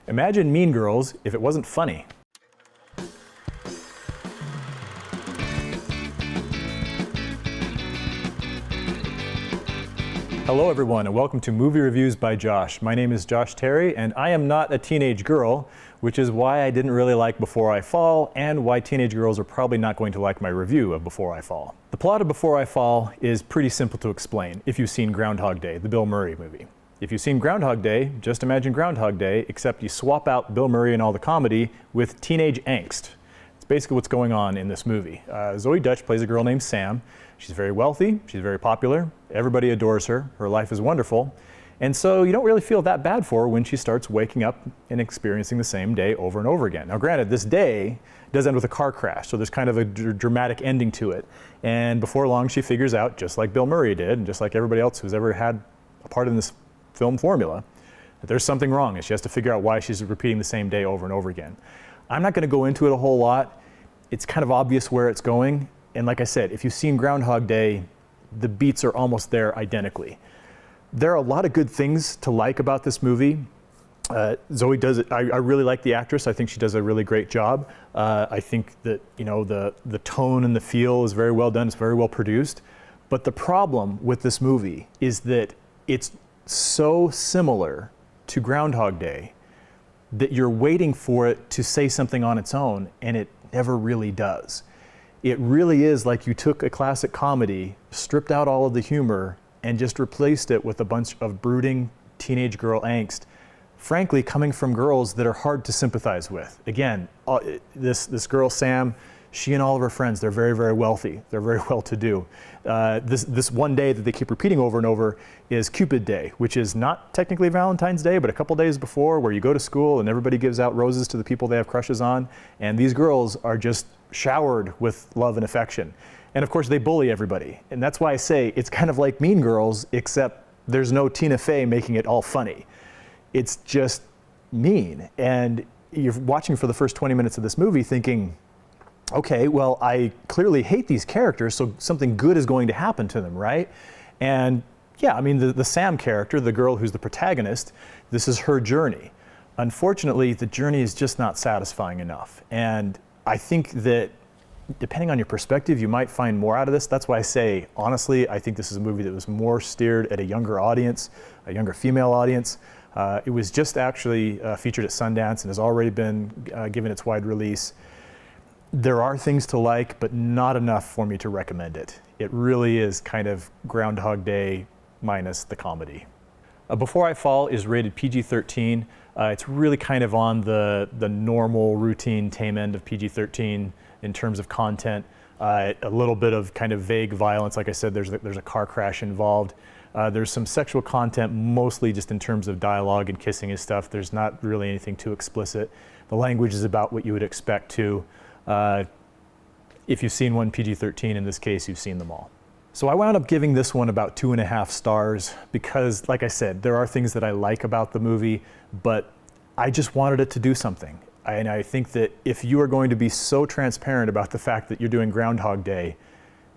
Imagine Mean Girls if it wasn't funny. Hello everyone and welcome to Movie Reviews by Josh. My name is Josh Terry and I am not a teenage girl, which is why I didn't really like Before I Fall and why teenage girls are probably not going to like my review of Before I Fall. The plot of Before I Fall is pretty simple to explain if you've seen Groundhog Day, the Bill Murray movie. If you've seen Groundhog Day, just imagine Groundhog Day, except you swap out Bill Murray and all the comedy with teenage angst. It's basically what's going on in this movie. Zoey Deutch plays a girl named Sam. She's very wealthy, she's very popular, everybody adores her, her life is wonderful, and so you don't really feel that bad for her when she starts waking up and experiencing the same day over and over again. Now granted, this day does end with a car crash, so there's kind of a dramatic ending to it, and before long she figures out, just like Bill Murray did, and just like everybody else who's ever had a part in this film formula, that there's something wrong and she has to figure out why she's repeating the same day over and over again. I'm not going to go into it a whole lot. It's kind of obvious where it's going. And like I said, if you've seen Groundhog Day, the beats are almost there identically. There are a lot of good things to like about this movie. Zoey does it. I really like the actress. I think she does a really great job. I think that, you know, the tone and the feel is very well done. It's very well produced. But the problem with this movie is that it's so similar to Groundhog Day that you're waiting for it to say something on its own, and it never really does. It really is like you took a classic comedy, stripped out all of the humor, and just replaced it with a bunch of brooding teenage girl angst, frankly coming from girls that are hard to sympathize with. Again, this girl Sam, she and all of her friends, they're very, very wealthy. They're very well-to-do. This one day that they keep repeating over and over is Cupid Day, which is not technically Valentine's Day, but a couple days before, where you go to school and everybody gives out roses to the people they have crushes on, and these girls are just showered with love and affection. And of course they bully everybody. And that's why I say it's kind of like Mean Girls, except there's no Tina Fey making it all funny. It's just mean. And you're watching for the first 20 minutes of this movie thinking, okay, well, I clearly hate these characters, so something good is going to happen to them, right? And yeah, I mean, the Sam character, the girl who's the protagonist, this is her journey. Unfortunately, the journey is just not satisfying enough. And I think that depending on your perspective, you might find more out of this. That's why I say, honestly, I think this is a movie that was more steered at a younger audience, a younger female audience. It was just actually featured at Sundance and has already been given its wide release. There are things to like, but not enough for me to recommend it. It really is kind of Groundhog Day minus the comedy. Before I Fall is rated PG-13. It's really kind of on the normal, routine, tame end of PG-13 in terms of content. A little bit of kind of vague violence. Like I said, there's a car crash involved. There's some sexual content, mostly just in terms of dialogue and kissing and stuff. There's not really anything too explicit. The language is about what you would expect to. If you've seen one PG-13, in this case, you've seen them all. So I wound up giving this one about 2.5 stars because, like I said, there are things that I like about the movie, but I just wanted it to do something. And I think that if you are going to be so transparent about the fact that you're doing Groundhog Day,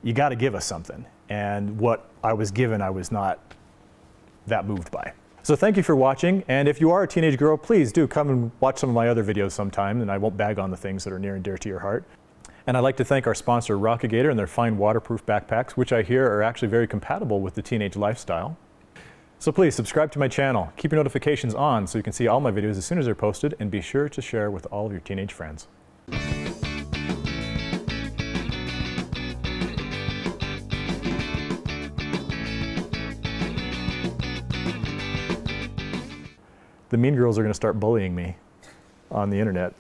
you got to give us something. And what I was given, I was not that moved by. So thank you for watching, and if you are a teenage girl, please do come and watch some of my other videos sometime, and I won't bag on the things that are near and dear to your heart. And I'd like to thank our sponsor, Rockagator, and their fine waterproof backpacks, which I hear are actually very compatible with the teenage lifestyle. So please subscribe to my channel, keep your notifications on so you can see all my videos as soon as they're posted, and be sure to share with all of your teenage friends. The Mean Girls are going to start bullying me on the internet.